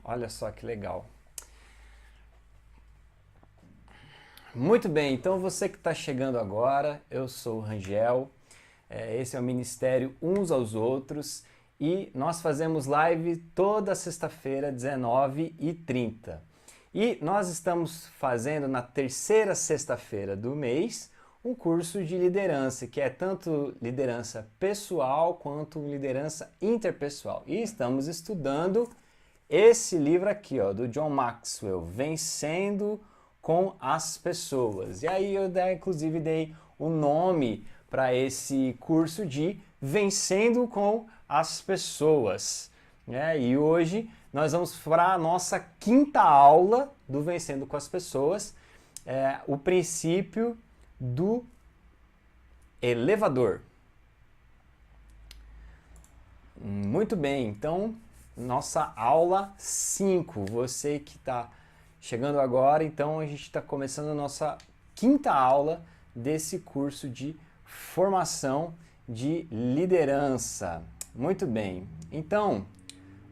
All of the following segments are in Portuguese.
Olha só que legal. Muito bem, então você que está chegando agora, eu sou o Rangel, esse é o Ministério Uns aos Outros e nós fazemos live toda sexta-feira, 19h30. E nós estamos fazendo na terceira sexta-feira do mês um curso de liderança, que é tanto liderança pessoal quanto liderança interpessoal. E estamos estudando esse livro aqui, ó, do John Maxwell, Vencendo com as Pessoas. E aí eu inclusive dei o nome para esse curso de Vencendo com as Pessoas. E hoje nós vamos para a nossa quinta aula do Vencendo com as Pessoas, o princípio do elevador. Muito bem, então nossa aula 5, você que está chegando agora, então a gente está começando a nossa quinta aula desse curso de formação de liderança. Muito bem, então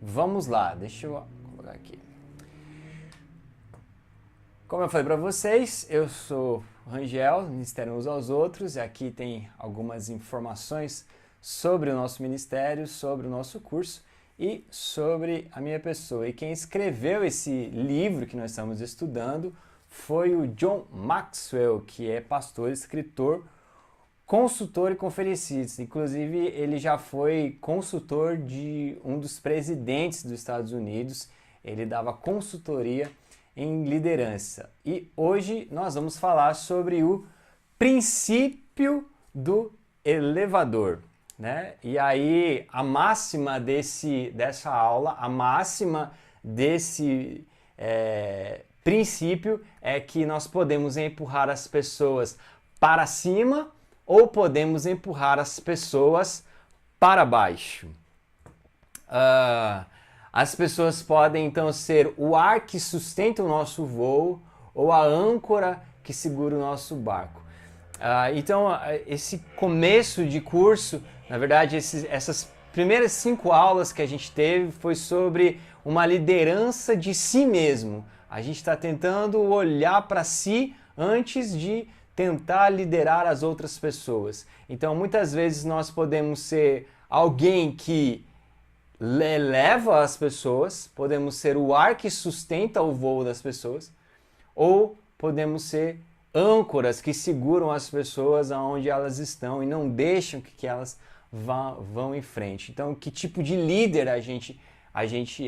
vamos lá, deixa eu colocar aqui. Como eu falei para vocês, eu sou Rangel, Ministério Uns aos Outros, e aqui tem algumas informações sobre o nosso ministério, sobre o nosso curso e sobre a minha pessoa. E quem escreveu esse livro que nós estamos estudando foi o John Maxwell, que é pastor, escritor, consultor e conferencista. Inclusive, ele já foi consultor de um dos presidentes dos Estados Unidos. Ele dava consultoria em liderança. E hoje nós vamos falar sobre o princípio do elevador. E aí a máxima dessa aula, a máxima desse princípio é que nós podemos empurrar as pessoas para cima ou podemos empurrar as pessoas para baixo. As pessoas podem então ser o ar que sustenta o nosso voo ou a âncora que segura o nosso barco. Então, esse começo de curso, na verdade, essas primeiras 5 aulas que a gente teve foi sobre uma liderança de si mesmo. A gente está tentando olhar para si antes de tentar liderar as outras pessoas. Então, muitas vezes nós podemos ser alguém que eleva as pessoas, podemos ser o ar que sustenta o voo das pessoas, ou podemos ser âncoras que seguram as pessoas aonde elas estão e não deixam que elas vão em frente. Então, que tipo de líder a gente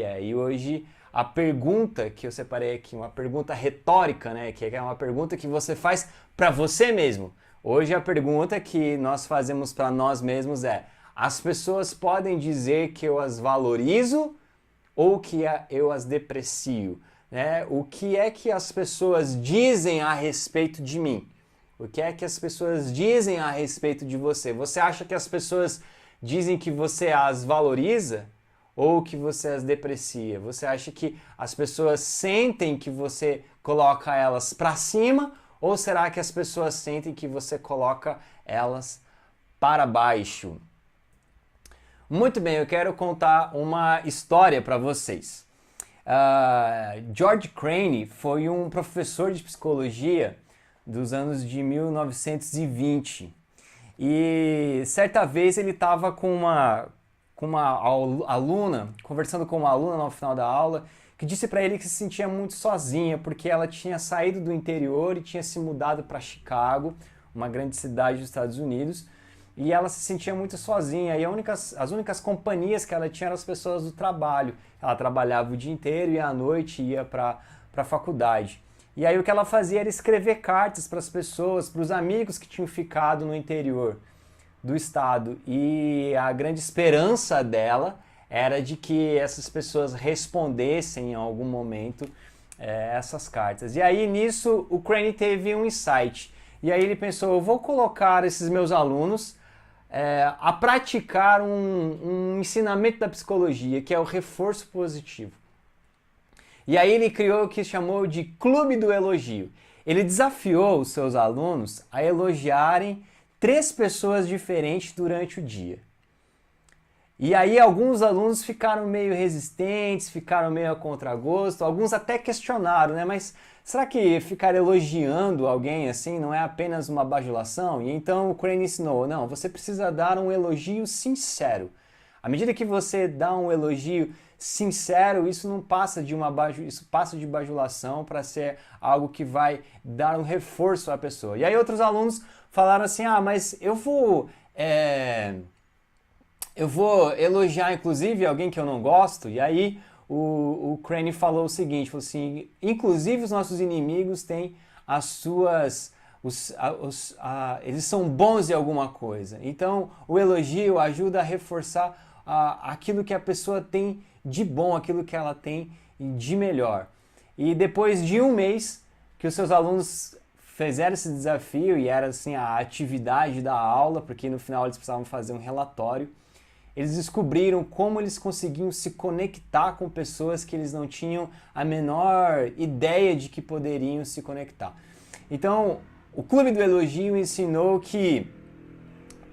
é? E hoje a pergunta que eu separei aqui, uma pergunta retórica, que é uma pergunta que você faz para você mesmo. Hoje a pergunta que nós fazemos para nós mesmos é: as pessoas podem dizer que eu as valorizo ou que eu as deprecio? O que é que as pessoas dizem a respeito de mim? O que é que as pessoas dizem a respeito de você? Você acha que as pessoas dizem que você as valoriza ou que você as deprecia? Você acha que as pessoas sentem que você coloca elas para cima ou será que as pessoas sentem que você coloca elas para baixo? Muito bem, eu quero contar uma história para vocês. George Crane foi um professor de psicologia dos anos de 1920 e certa vez ele estava com uma aluna, conversando com uma aluna no final da aula, que disse para ele que se sentia muito sozinha porque ela tinha saído do interior e tinha se mudado para Chicago, uma grande cidade dos Estados Unidos, e ela se sentia muito sozinha, e as únicas companhias que ela tinha eram as pessoas do trabalho. Ela trabalhava o dia inteiro e à noite ia para a faculdade. E aí o que ela fazia era escrever cartas para as pessoas, para os amigos que tinham ficado no interior do estado. E a grande esperança dela era de que essas pessoas respondessem em algum momento essas cartas. E aí nisso o Crane teve um insight. E aí ele pensou: eu vou colocar esses meus alunos a praticar um ensinamento da psicologia, que é o reforço positivo. E aí ele criou o que chamou de Clube do Elogio. Ele desafiou os seus alunos a elogiarem 3 pessoas diferentes durante o dia. E aí alguns alunos ficaram meio resistentes, ficaram meio a contragosto, alguns até questionaram, né? Mas será que ficar elogiando alguém assim não é apenas uma bajulação? E então o Crane ensinou, não, você precisa dar um elogio sincero. À medida que você dá um elogio sincero, isso não passa de isso passa de bajulação para ser algo que vai dar um reforço à pessoa. E aí outros alunos falaram assim, mas eu vou elogiar inclusive alguém que eu não gosto. E aí o Crane falou o seguinte, falou assim, inclusive os nossos inimigos têm as suas eles são bons em alguma coisa. Então o elogio ajuda a reforçar aquilo que a pessoa tem de bom, aquilo que ela tem de melhor. E depois de um mês que os seus alunos fizeram esse desafio, e era assim a atividade da aula, porque no final eles precisavam fazer um relatório, eles descobriram como eles conseguiam se conectar com pessoas que eles não tinham a menor ideia de que poderiam se conectar. Então, o Clube do Elogio ensinou que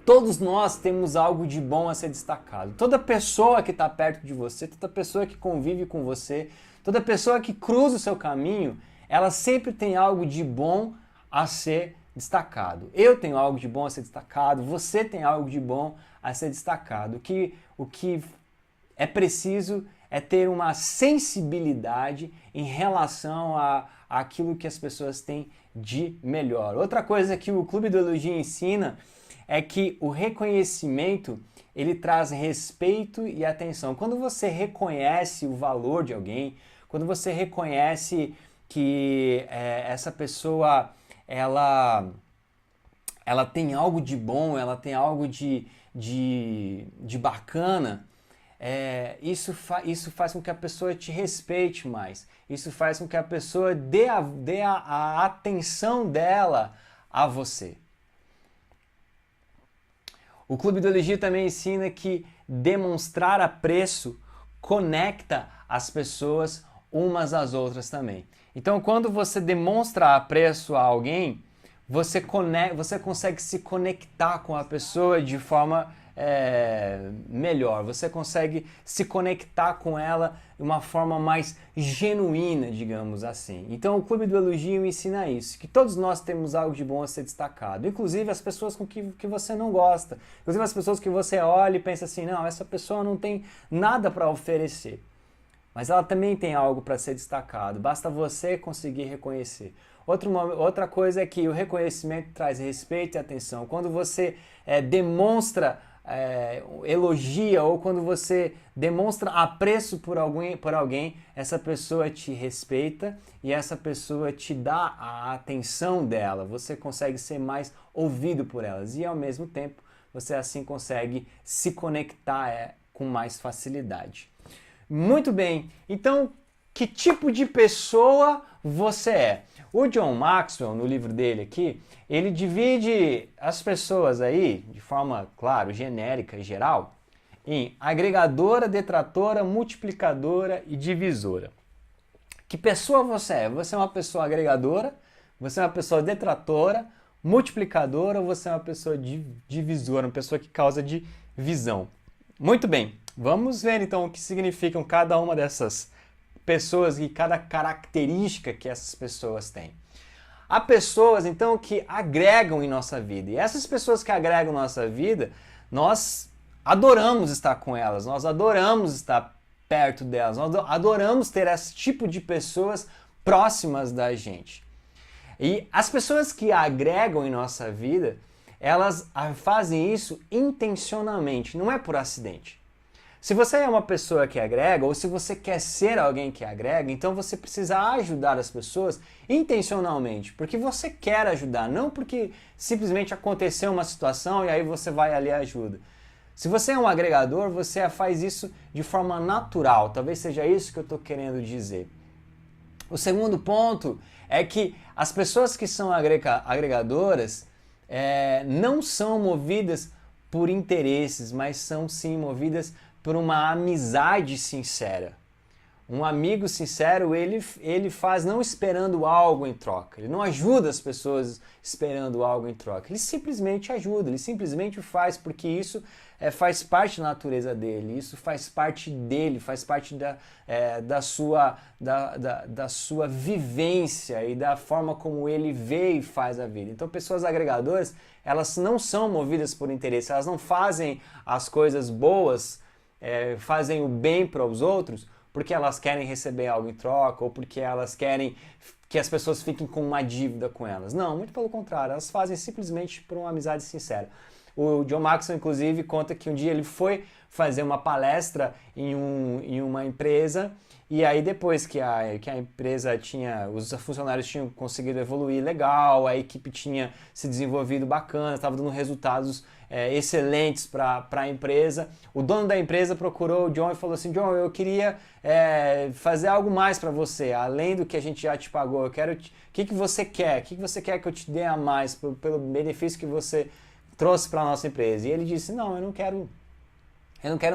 todos nós temos algo de bom a ser destacado. Toda pessoa que está perto de você, toda pessoa que convive com você, toda pessoa que cruza o seu caminho, ela sempre tem algo de bom a ser destacado. Eu tenho algo de bom a ser destacado, você tem algo de bom a ser destacado. O que é preciso é ter uma sensibilidade em relação àquilo que as pessoas têm de melhor. Outra coisa que o Clube do Elogio ensina é que o reconhecimento, ele traz respeito e atenção. Quando você reconhece o valor de alguém, quando você reconhece que essa pessoa ela tem algo de bom, ela tem algo de bacana, isso faz com que a pessoa te respeite mais. Isso faz com que a pessoa dê a atenção dela a você. O Clube do Elogio também ensina que demonstrar apreço conecta as pessoas umas às outras também. Então, quando você demonstra apreço a alguém, você consegue se conectar com a pessoa de forma melhor. Você consegue se conectar com ela de uma forma mais genuína, digamos assim. Então, o Clube do Elogio ensina isso, que todos nós temos algo de bom a ser destacado, inclusive as pessoas com que você não gosta, inclusive as pessoas que você olha e pensa assim, não, essa pessoa não tem nada para oferecer. Mas ela também tem algo para ser destacado, basta você conseguir reconhecer. Outra coisa é que o reconhecimento traz respeito e atenção. Quando você demonstra, elogia, ou quando você demonstra apreço por alguém, essa pessoa te respeita e essa pessoa te dá a atenção dela. Você consegue ser mais ouvido por elas e, ao mesmo tempo, você assim consegue se conectar com mais facilidade. Muito bem, então que tipo de pessoa você é? O John Maxwell, no livro dele aqui, ele divide as pessoas aí, de forma, claro, genérica e geral, em agregadora, detratora, multiplicadora e divisora. Que pessoa você é? Você é uma pessoa agregadora? Você é uma pessoa detratora, multiplicadora, ou você é uma pessoa divisora, uma pessoa que causa divisão? Muito bem, vamos ver então o que significam cada uma dessas pessoas e cada característica que essas pessoas têm. Há pessoas então que agregam em nossa vida, e essas pessoas que agregam em nossa vida, nós adoramos estar com elas, nós adoramos estar perto delas, nós adoramos ter esse tipo de pessoas próximas da gente. E as pessoas que agregam em nossa vida, elas fazem isso intencionalmente, não é por acidente. Se você é uma pessoa que agrega, ou se você quer ser alguém que agrega, então você precisa ajudar as pessoas intencionalmente, porque você quer ajudar, não porque simplesmente aconteceu uma situação e aí você vai ali e ajuda. Se você é um agregador, você faz isso de forma natural, talvez seja isso que eu estou querendo dizer. O segundo ponto é que as pessoas que são agregadoras não são movidas por interesses, mas são sim movidas por uma amizade sincera. Um amigo sincero, ele faz não esperando algo em troca. Ele não ajuda as pessoas esperando algo em troca. Ele simplesmente ajuda, ele simplesmente faz porque isso faz parte da natureza dele, isso faz parte dele, faz parte da sua vivência e da forma como ele vê e faz a vida. Então, pessoas agregadoras, elas não são movidas por interesse, elas não fazem as coisas boas, fazem o bem para os outros, porque elas querem receber algo em troca ou porque elas querem que as pessoas fiquem com uma dívida com elas. Não, muito pelo contrário, elas fazem simplesmente por uma amizade sincera. O John Maxwell, inclusive, conta que um dia ele foi fazer uma palestra em uma empresa e aí depois que a empresa os funcionários tinham conseguido evoluir legal, a equipe tinha se desenvolvido bacana, estava dando resultados excelentes para a empresa, o dono da empresa procurou o John e falou assim: John, eu queria fazer algo mais para você, além do que a gente já te pagou, o que você quer? O que você quer que eu te dê a mais pelo benefício que você trouxe para a nossa empresa? E ele disse: não, eu não quero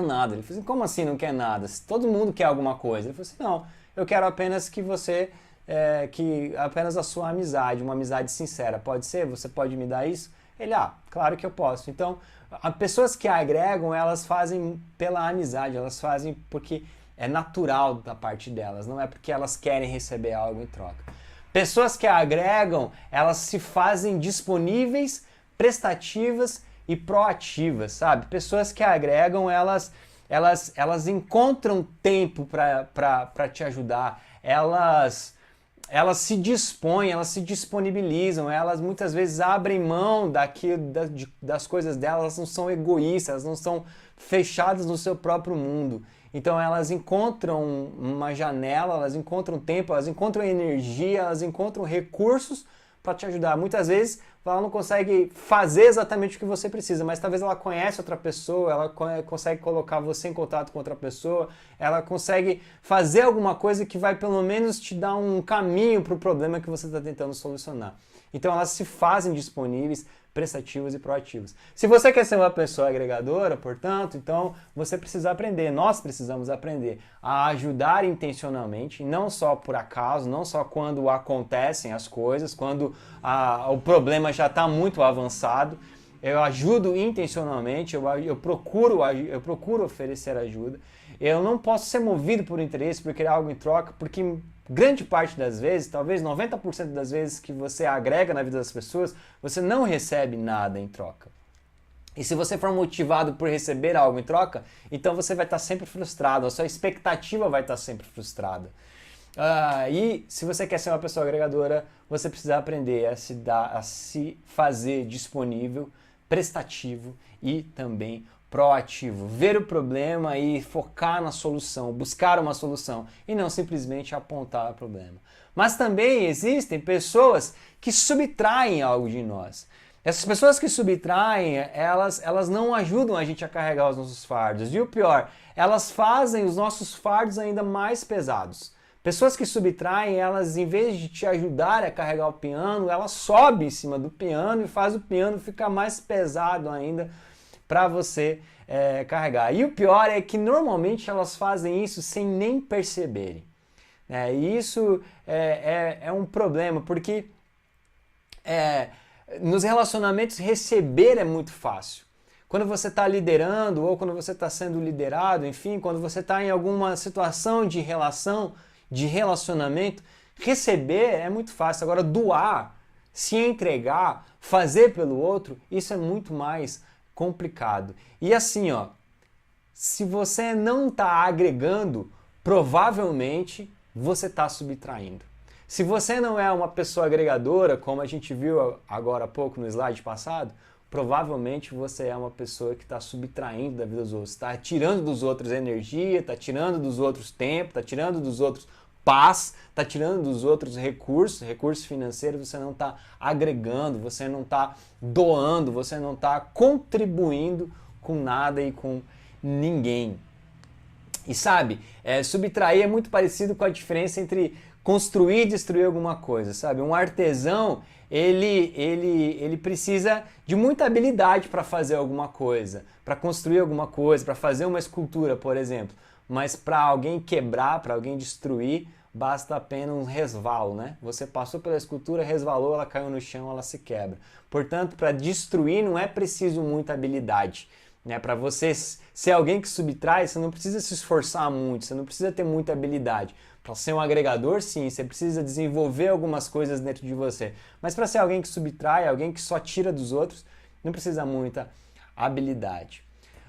nada. Ele falou assim: como assim não quer nada? Todo mundo quer alguma coisa. Ele falou assim: não, eu quero apenas que você, apenas a sua amizade, uma amizade sincera. Pode ser? Você pode me dar isso? Ele: claro que eu posso. Então, as pessoas que agregam, elas fazem pela amizade, elas fazem porque é natural da parte delas, não é porque elas querem receber algo em troca. Pessoas que agregam, elas se fazem disponíveis, prestativas e proativas, sabe? Pessoas que agregam, elas encontram tempo para te ajudar, elas se dispõem, elas se disponibilizam, elas muitas vezes abrem mão das coisas delas, elas não são egoístas, elas não são fechadas no seu próprio mundo. Então elas encontram uma janela, elas encontram tempo, elas encontram energia, elas encontram recursos para te ajudar. Muitas vezes ela não consegue fazer exatamente o que você precisa, mas talvez ela conhece outra pessoa, ela consegue colocar você em contato com outra pessoa, ela consegue fazer alguma coisa que vai pelo menos te dar um caminho para o problema que você está tentando solucionar. Então elas se fazem disponíveis, prestativas e proativas. Se você quer ser uma pessoa agregadora, portanto, então você precisa aprender, nós precisamos aprender a ajudar intencionalmente, não só por acaso, não só quando acontecem as coisas, quando o problema já está muito avançado. Eu ajudo intencionalmente, eu procuro oferecer ajuda. Eu não posso ser movido por interesse, por querer algo em troca, porque grande parte das vezes, talvez 90% das vezes que você agrega na vida das pessoas, você não recebe nada em troca. E se você for motivado por receber algo em troca, então você vai estar sempre frustrado, a sua expectativa vai estar sempre frustrada. E se você quer ser uma pessoa agregadora, você precisa aprender a se fazer disponível, prestativo e também proativo, ver o problema e focar na solução, buscar uma solução e não simplesmente apontar o problema. Mas também existem pessoas que subtraem algo de nós. Essas pessoas que subtraem, elas não ajudam a gente a carregar os nossos fardos. E o pior, elas fazem os nossos fardos ainda mais pesados. Pessoas que subtraem, elas em vez de te ajudar a carregar o piano, elas sobem em cima do piano e faz o piano ficar mais pesado ainda para você carregar. E o pior é que normalmente elas fazem isso sem nem perceberem. E isso é um problema, porque nos relacionamentos receber é muito fácil. Quando você está liderando ou quando você está sendo liderado, enfim, quando você está em alguma situação de relacionamento, receber é muito fácil. Agora, doar, se entregar, fazer pelo outro, isso é muito mais complicado. E assim, se você não está agregando, provavelmente você está subtraindo. Se você não é uma pessoa agregadora, como a gente viu agora há pouco no slide passado, provavelmente você é uma pessoa que está subtraindo da vida dos outros, está tirando dos outros energia, está tirando dos outros tempo, está tirando dos outros paz, está tirando dos outros recursos financeiros, você não está agregando, você não está doando, você não está contribuindo com nada e com ninguém. E sabe, subtrair é muito parecido com a diferença entre construir e destruir alguma coisa, sabe? Um artesão, ele precisa de muita habilidade para fazer alguma coisa, para construir alguma coisa, para fazer uma escultura, por exemplo. mas para alguém quebrar, para alguém destruir, basta apenas um resvalo, né? Você passou pela escultura, resvalou, ela caiu no chão, ela se quebra. Portanto, para destruir não é preciso muita habilidade, né? Para você ser alguém que subtrai, você não precisa se esforçar muito, você não precisa ter muita habilidade. Para ser um agregador, sim, você precisa desenvolver algumas coisas dentro de você. Mas para ser alguém que subtrai, alguém que só tira dos outros, não precisa muita habilidade.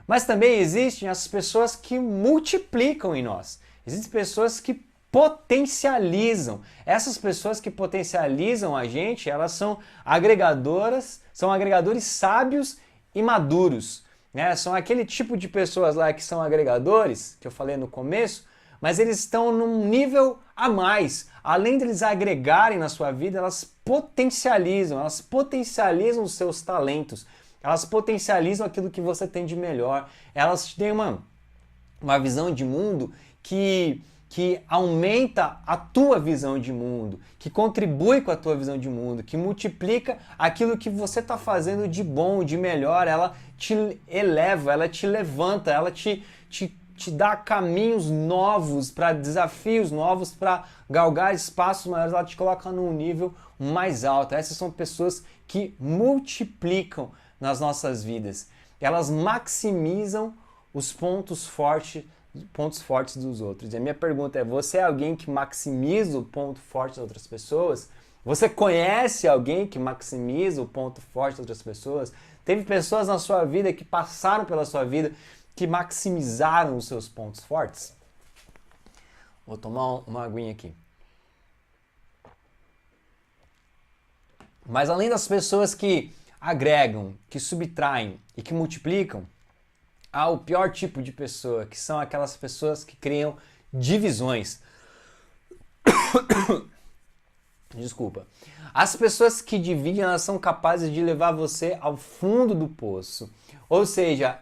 Mas também existem as pessoas que multiplicam em nós. Existem pessoas que potencializam. Essas pessoas que potencializam a gente, elas são agregadoras, são agregadores sábios e maduros, né? São aquele tipo de pessoas lá que são agregadores, que eu falei no começo, mas eles estão num nível a mais. Além de eles agregarem na sua vida, elas potencializam os seus talentos, elas potencializam aquilo que você tem de melhor, elas têm uma visão de mundo que aumenta a tua visão de mundo, que contribui com a tua visão de mundo, que multiplica aquilo que você está fazendo de bom, de melhor, ela te eleva, ela te levanta, ela te dá caminhos novos, para desafios novos, para galgar espaços maiores, ela te coloca num nível mais alto. Essas são pessoas que multiplicam nas nossas vidas. Elas maximizam os pontos fortes dos outros. E a minha pergunta é, você é alguém que maximiza o ponto forte das outras pessoas? Você conhece alguém que maximiza o ponto forte das outras pessoas? Teve pessoas na sua vida que passaram pela sua vida que maximizaram os seus pontos fortes? Vou tomar uma aguinha aqui. Mas além das pessoas que agregam, que subtraem e que multiplicam, há o pior tipo de pessoa, que são aquelas pessoas que criam divisões. Desculpa. As pessoas que dividem, elas são capazes de levar você ao fundo do poço. Ou seja,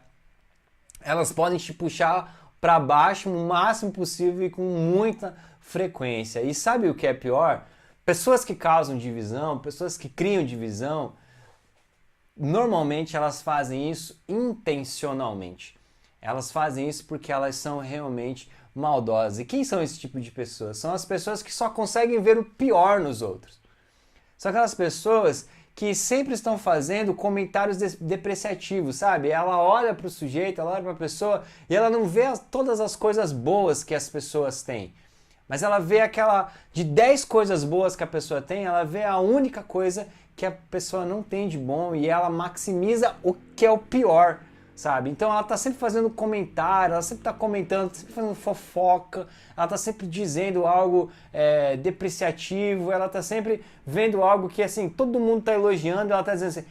elas podem te puxar para baixo o máximo possível e com muita frequência. E sabe o que é pior? Pessoas que causam divisão, pessoas que criam divisão, normalmente elas fazem isso intencionalmente. Elas fazem isso porque elas são realmente maldosas. E quem são esse tipo de pessoas? São as pessoas que só conseguem ver o pior nos outros. São aquelas pessoas que sempre estão fazendo comentários depreciativos, sabe? Ela olha para o sujeito, ela olha para a pessoa e ela não vê todas as coisas boas que as pessoas têm. Mas ela vê aquela, de 10 coisas boas que a pessoa tem, ela vê a única coisa que a pessoa não tem de bom e ela maximiza o que é o pior, sabe? Então ela tá sempre fazendo comentário, ela sempre tá comentando, sempre fazendo fofoca, ela tá sempre dizendo algo depreciativo, ela tá sempre vendo algo que, assim, todo mundo tá elogiando, ela tá dizendo assim,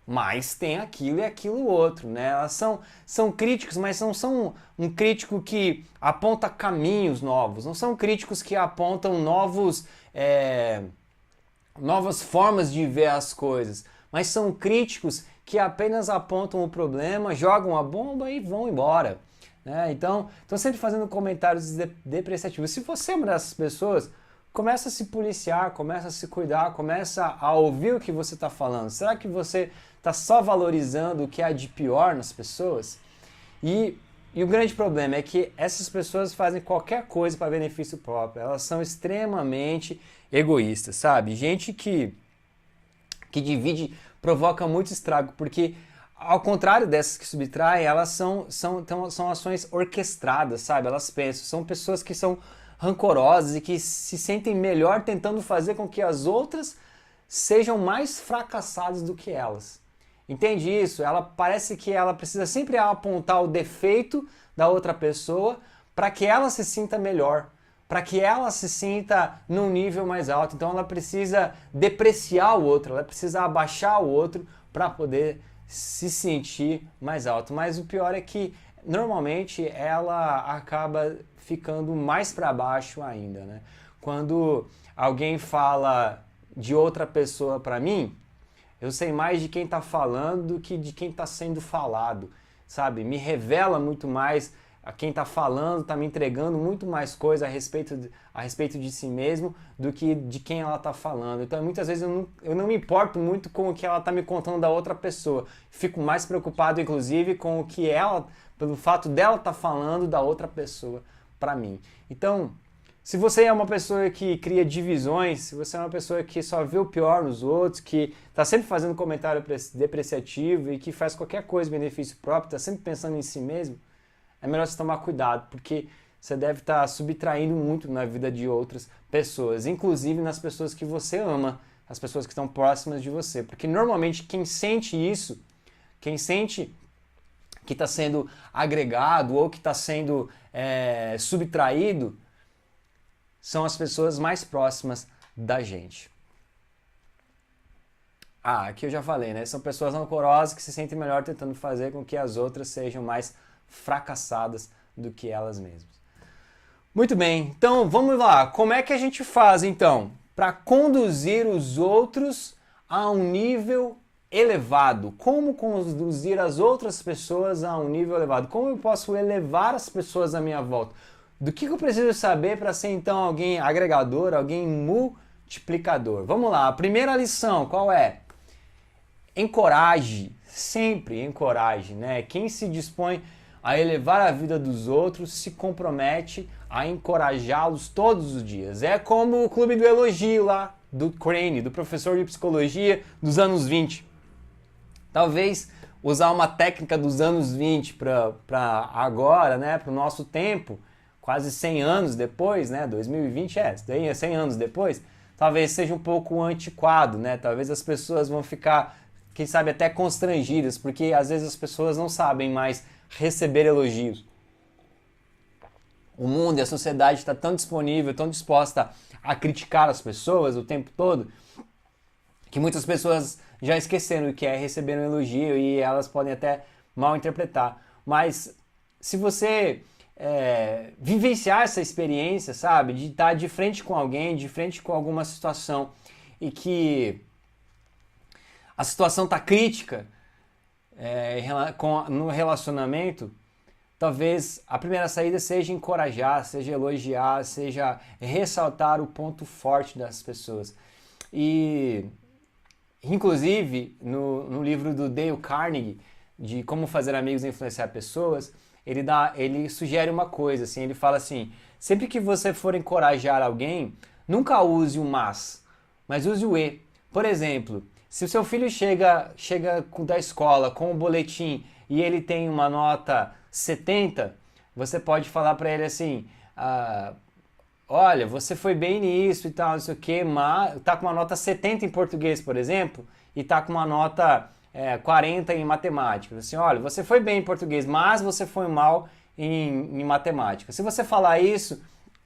mas tem aquilo e aquilo outro, né? Elas são críticos, mas não são um crítico que aponta caminhos novos, não são críticos que apontam novas formas de ver as coisas, mas são críticos que apenas apontam o problema, jogam a bomba e vão embora, né? Então, estão sempre fazendo comentários depreciativos. Se você é uma dessas pessoas, começa a se policiar, começa a se cuidar, começa a ouvir o que você está falando. Será que você está só valorizando o que há de pior nas pessoas? E o grande problema é que essas pessoas fazem qualquer coisa para benefício próprio. Elas são extremamente egoístas, sabe? Gente que divide provoca muito estrago, porque ao contrário dessas que subtraem, elas são ações orquestradas, sabe? Elas pensam, são pessoas que são rancorosas e que se sentem melhor tentando fazer com que as outras sejam mais fracassadas do que elas. Entende isso? Ela parece que ela precisa sempre apontar o defeito da outra pessoa para que ela se sinta melhor, para que ela se sinta num nível mais alto. Então ela precisa depreciar o outro, ela precisa abaixar o outro para poder se sentir mais alto. Mas o pior é que normalmente ela acaba ficando mais para baixo ainda, né? Quando alguém fala de outra pessoa para mim, eu sei mais de quem está falando do que de quem está sendo falado, sabe? Me revela muito mais a quem está falando está me entregando muito mais coisa a respeito de si mesmo do que de quem ela está falando. Então, muitas vezes eu não me importo muito com o que ela está me contando da outra pessoa. Fico mais preocupado, inclusive, com o que ela, pelo fato dela estar falando da outra pessoa para mim. Então, se você é uma pessoa que cria divisões, se você é uma pessoa que só vê o pior nos outros, que está sempre fazendo comentário depreciativo e que faz qualquer coisa em benefício próprio, está sempre pensando em si mesmo, é melhor você tomar cuidado, porque você deve estar subtraindo muito na vida de outras pessoas, inclusive nas pessoas que você ama, as pessoas que estão próximas de você. Porque normalmente quem sente isso, quem sente que está sendo agregado ou que está sendo subtraído, são as pessoas mais próximas da gente. Aqui eu já falei, né? São pessoas rancorosas que se sentem melhor tentando fazer com que as outras sejam mais fracassadas do que elas mesmas. Muito bem, então vamos lá. Como é que a gente faz então para conduzir os outros a um nível elevado? Como conduzir as outras pessoas a um nível elevado? Como eu posso elevar as pessoas à minha volta? Do que eu preciso saber para ser então alguém agregador, alguém multiplicador? Vamos lá, a primeira lição, qual é? Encoraje, sempre encoraje, né? Quem se dispõe a elevar a vida dos outros se compromete a encorajá-los todos os dias. É como o clube do elogio lá, do Crane, do professor de psicologia dos anos 20. Talvez usar uma técnica dos anos 20 para agora, né? Para o nosso tempo, quase 100 anos depois, né? 2020 daí é 100 anos depois, talvez seja um pouco antiquado, né? Talvez as pessoas vão ficar, quem sabe, até constrangidas, porque às vezes as pessoas não sabem mais receber elogios. O mundo e a sociedade está tão disponível, tão disposta a criticar as pessoas o tempo todo, que muitas pessoas já esqueceram o que é receber um elogio e elas podem até mal interpretar. Mas se você vivenciar essa experiência, sabe, de estar de frente com alguém, de frente com alguma situação e que a situação está crítica no relacionamento, talvez a primeira saída seja encorajar, seja elogiar, seja ressaltar o ponto forte das pessoas. E, inclusive, no livro do Dale Carnegie, de Como Fazer Amigos e Influenciar Pessoas, ele sugere uma coisa, assim, ele fala assim, sempre que você for encorajar alguém, nunca use o mas use o e. Por exemplo, se o seu filho chega da escola com o boletim e ele tem uma nota 70, você pode falar para ele assim, olha, você foi bem nisso e tal, não sei o que, mas tá com uma nota 70 em português, por exemplo, e tá com uma nota 40 em matemática. Assim, olha, você foi bem em português, mas você foi mal em matemática. Se você falar isso,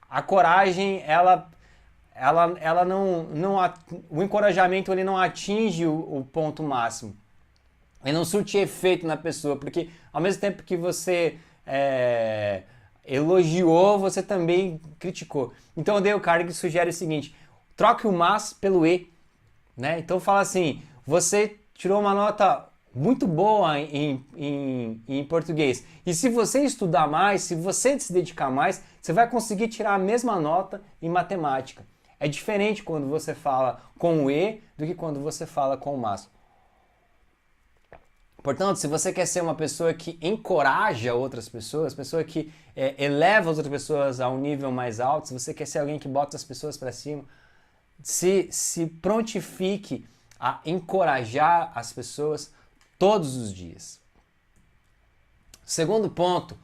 a coragem, ela não o encorajamento ele não atinge o ponto máximo. Ele não surte efeito na pessoa, porque ao mesmo tempo que você elogiou, você também criticou. Então o Dale Carnegie sugere o seguinte, troque o mas pelo e, né? Então fala assim, você tirou uma nota muito boa em português. E se você estudar mais, se você se dedicar mais, você vai conseguir tirar a mesma nota em matemática. É diferente quando você fala com o e do que quando você fala com o mas. Portanto, se você quer ser uma pessoa que encoraja outras pessoas, pessoa que eleva as outras pessoas a um nível mais alto, se você quer ser alguém que bota as pessoas para cima, se prontifique a encorajar as pessoas todos os dias. Segundo ponto,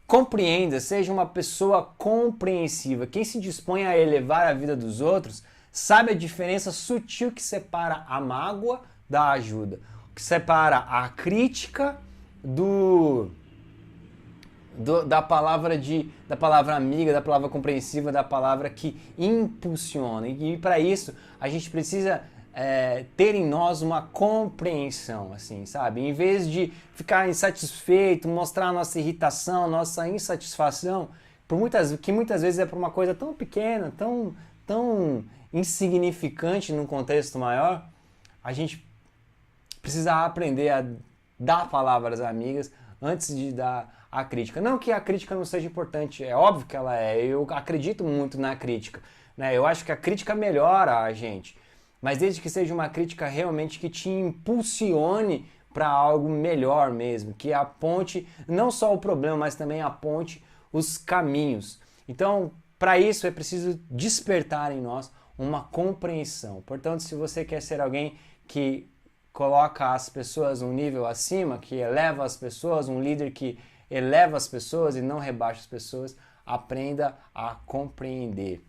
compreenda, seja uma pessoa compreensiva. Quem se dispõe a elevar a vida dos outros sabe a diferença sutil que separa a mágoa da ajuda, que separa a crítica da palavra amiga, da palavra compreensiva, da palavra que impulsiona. E para isso a gente precisa ter em nós uma compreensão, assim, sabe? Em vez de ficar insatisfeito, mostrar nossa irritação, nossa insatisfação, que muitas vezes é por uma coisa tão pequena, tão insignificante num contexto maior, a gente precisa aprender a dar palavras amigas antes de dar a crítica. Não que a crítica não seja importante, é óbvio que ela é, eu acredito muito na crítica, né? Eu acho que a crítica melhora a gente, mas desde que seja uma crítica realmente que te impulsione para algo melhor mesmo, que aponte não só o problema, mas também aponte os caminhos. Então, para isso é preciso despertar em nós uma compreensão. Portanto, se você quer ser alguém que coloca as pessoas um nível acima, que eleva as pessoas, um líder que eleva as pessoas e não rebaixa as pessoas, aprenda a compreender.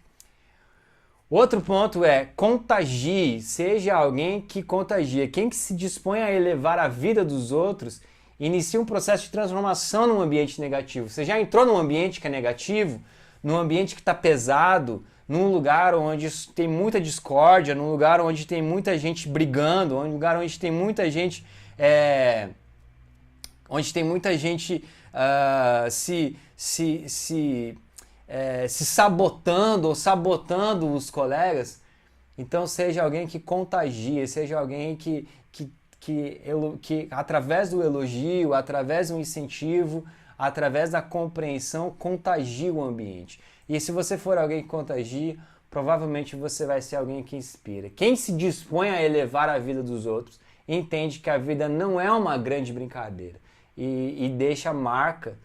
Outro ponto é contagie, seja alguém que contagia. Quem que se dispõe a elevar a vida dos outros, inicia um processo de transformação num ambiente negativo. Você já entrou num ambiente que é negativo, num ambiente que está pesado, num lugar onde tem muita discórdia, num lugar onde tem muita gente brigando, num lugar onde tem muita gente se sabotando ou sabotando os colegas. Então seja alguém que contagia, seja alguém que através do elogio, através do incentivo, através da compreensão, contagia o ambiente. E se você for alguém que contagia, provavelmente você vai ser alguém que inspira. Quem se dispõe a elevar a vida dos outros, entende que a vida não é uma grande brincadeira e deixa marca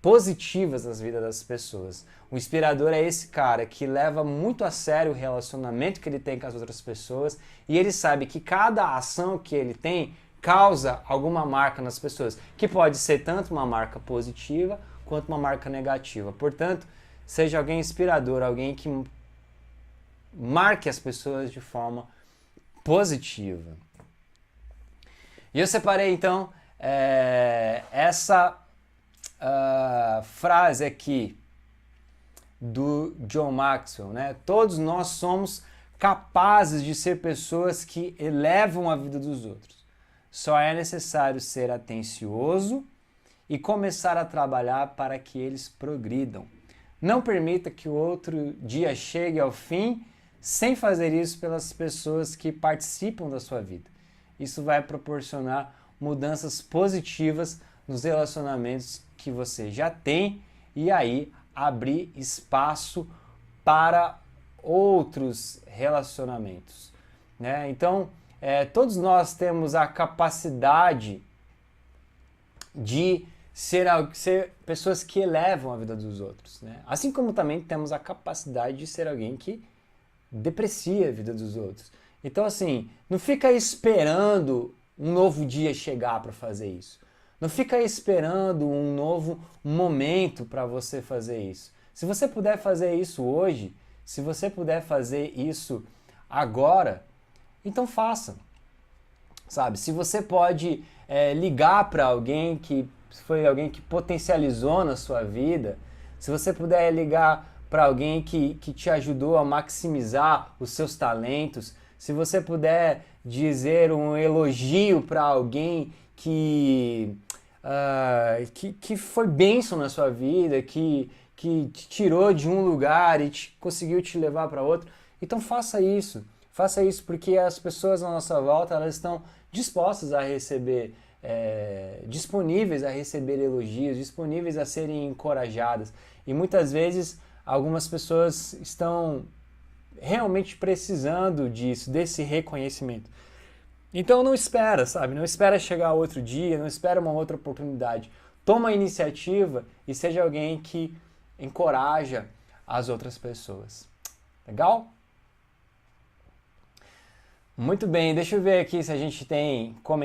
positivas nas vidas das pessoas. O inspirador é esse cara que leva muito a sério o relacionamento que ele tem com as outras pessoas e ele sabe que cada ação que ele tem causa alguma marca nas pessoas, que pode ser tanto uma marca positiva quanto uma marca negativa. Portanto, seja alguém inspirador, alguém que marque as pessoas de forma positiva. E eu separei então essa frase aqui do John Maxwell, né? Todos nós somos capazes de ser pessoas que elevam a vida dos outros. Só é necessário ser atencioso e começar a trabalhar para que eles progridam. Não permita que o outro dia chegue ao fim sem fazer isso pelas pessoas que participam da sua vida. Isso vai proporcionar mudanças positivas nos relacionamentos que você já tem e aí abrir espaço para outros relacionamentos, né? Então, todos nós temos a capacidade de ser pessoas que elevam a vida dos outros, né? Assim como também temos a capacidade de ser alguém que deprecia a vida dos outros. Então, assim, não fica esperando um novo dia chegar para fazer isso. Não fica esperando um novo momento para você fazer isso. Se você puder fazer isso hoje, se você puder fazer isso agora, então faça. Sabe? Se você pode ligar para alguém que foi alguém que potencializou na sua vida, se você puder ligar para alguém que te ajudou a maximizar os seus talentos, se você puder dizer um elogio para alguém que foi bênção na sua vida, que te tirou de um lugar e conseguiu te levar para outro, então faça isso. Faça isso porque as pessoas à nossa volta elas estão dispostas a receber, disponíveis a receber elogios, disponíveis a serem encorajadas. E muitas vezes algumas pessoas estão realmente precisando disso, desse reconhecimento. Então não espera, sabe? Não espera chegar outro dia, não espera uma outra oportunidade. Toma a iniciativa e seja alguém que encoraja as outras pessoas. Legal? Muito bem, deixa eu ver aqui se a gente tem comentários.